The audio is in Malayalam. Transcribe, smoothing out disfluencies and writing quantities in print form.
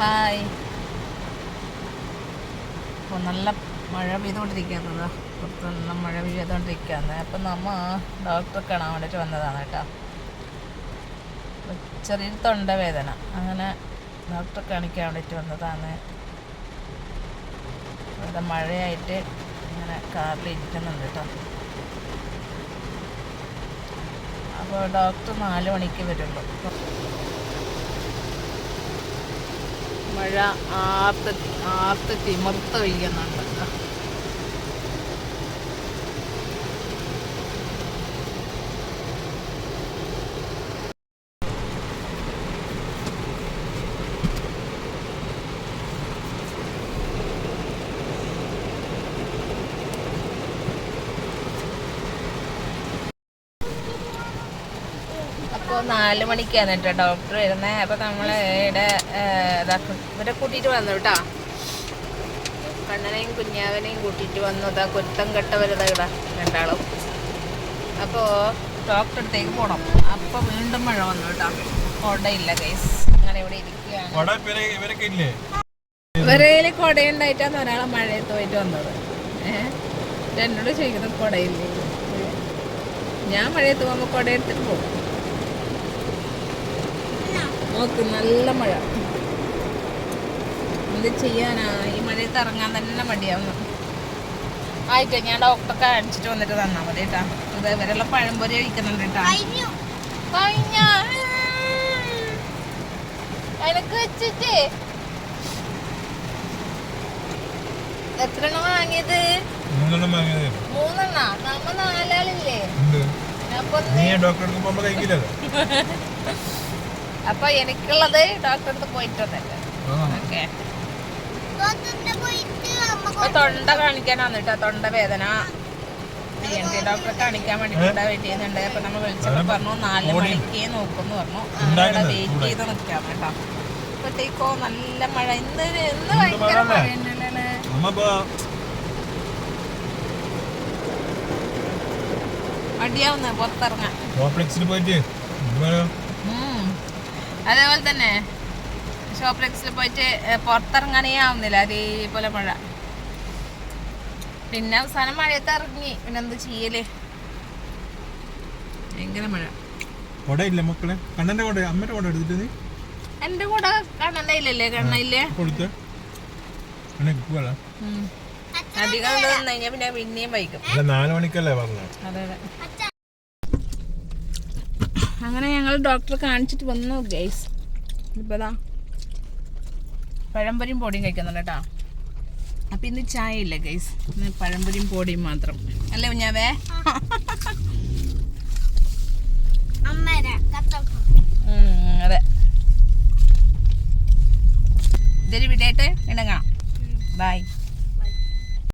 ഹായ്. അപ്പോൾ നല്ല മഴ പെയ്തുകൊണ്ടിരിക്കുന്നത്, പുറത്ത് നല്ല മഴ പെയ്തുകൊണ്ടിരിക്കുകയാണ്. അപ്പം നമ്മൾ ഡോക്ടറെ കാണാൻ വേണ്ടിയിട്ട് വന്നതാണ് കേട്ടോ. ചെറിയൊരു തൊണ്ടവേദന, അങ്ങനെ ഡോക്ടറെ കാണിക്കാൻ വേണ്ടിയിട്ട് വന്നതാണ്. ഇവിടെ മഴയായിട്ട് ഇങ്ങനെ കാറിലിരിക്കുന്നുണ്ട് കേട്ടോ. അപ്പോൾ ഡോക്ടർ 4 മണിക്ക് വരുള്ളൂ. മഴ ആർത്ത് തിമിർത്ത് പെയ്യുന്നുണ്ട്. അപ്പോൾ 4 മണിക്കാണ് കേട്ടോ ഡോക്ടർ വരുന്നത്. അപ്പോൾ നമ്മൾ ഇവരെ കൂട്ടിയിട്ട് വന്നു കേട്ടോ. കണ്ണനെയും കുഞ്ഞാവനെയും കൂട്ടിയിട്ട് വന്നു. ഇതാ കുരുത്തം കെട്ടവരുതാ ഇവിടെ രണ്ടാളും. അപ്പോൾ ഡോക്ടറെ അടുത്തേക്ക് പോകണം. അപ്പോൾ വീണ്ടും മഴ വന്നു കേട്ടോ. കൊടയില്ല ഗൈസ്, അങ്ങനെ ഇവിടെ ഇരിക്കുകയാണ്. ഇവരേല് കൊടയുണ്ടായിട്ടാണ് ഒരാളെ മഴയത്ത് പോയിട്ട് വന്നത്. എന്നോട് ചോദിക്കുന്നത് കൊടയില്ലേ. ഞാൻ മഴയത്ത് പോകുമ്പോൾ കൊടയെടുത്തിട്ട് പോകും. നോക്ക്, നല്ല മഴ. എന്ത് ചെയ്യാനാ, ഈ മഴയത്ത് ഇറങ്ങാൻ തന്നെ മടിയാവുന്നു. ആയിട്ട് ഞാൻ ഡോക്ടറെ കാണിച്ചിട്ട് വന്നിട്ട് തന്നാൽ മതി കേട്ടാ. ഇത് ഇവരെല്ലാം പഴംപൊരി കഴിക്കുന്നുണ്ട് കേട്ടാ. കഴിഞ്ഞ എനക്ക് വെച്ചിട്ട് എത്രണ്ണം വാങ്ങിയത്? 3 നമ്മ 4 ആളില്ലേ. അപ്പൊ എനിക്കുള്ളത് ഡോക്ടറെ അടുത്ത് പോയിട്ട് വന്നിട്ട്. ഓക്കെ, തൊണ്ട കാണിക്കാനാണ് കേട്ടോ. തൊണ്ട വേദന ഡോക്ടറെ കാണിക്കാൻ വേണ്ടിട്ട് വെയിറ്റ് ചെയ്യുന്നുണ്ട്. അപ്പൊ നമ്മൾ വിളിച്ചപ്പോ പറഞ്ഞു 4 മണിക്ക് നോക്കുമെന്ന് പറഞ്ഞു. അവിടെ വെയിറ്റ് ചെയ്ത് നിൽക്കാം കേട്ടോ. അപ്പത്തേക്കോ നല്ല മഴ. ഇന്ന് ഭയങ്കര മഴ തന്നെയല്ലേ. മടിയാവുന്ന പുറത്തിറങ്ങാൻ. അതേപോലെ തന്നെ ഷോപ്ലെക്സിൽ പോയിട്ട് പുറത്തിറങ്ങാനേ ആവുന്നില്ല, അതേപോലെ മഴ. പിന്നെ അവസാനം മഴയത്ത് ഇറങ്ങി. പിന്നെ എന്ത് ചെയ്യല്, ഭയങ്കര മഴ. എന്റെ കൂടെ കണ്ണന്റെ ഇല്ലല്ലേ, കണ്ണയില്ലേ. അധികം വന്നു കഴിഞ്ഞാൽ പിന്നെ പിന്നെയും വൈകും. 4 മണിക്കല്ലേ പറഞ്ഞത്. അതെ അതെ. അങ്ങനെ ഞങ്ങൾ ഡോക്ടറെ കാണിച്ചിട്ട് വന്നു ഗൈസ്. ഇപ്പതാ പഴംപൊരിയും പൊടിയും കഴിക്കുന്നുണ്ട് കേട്ടോ. അപ്പം ഇന്ന് ചായ ഇല്ല ഗൈസ്, ഇന്ന് പഴംപൊരിയും പൊടിയും മാത്രം അല്ലേ കുഞ്ഞാവേ? അതെ. ഇതൊരു വീഡിയോ ആയിട്ട് വീണ്ടും കാണാം. ബൈ.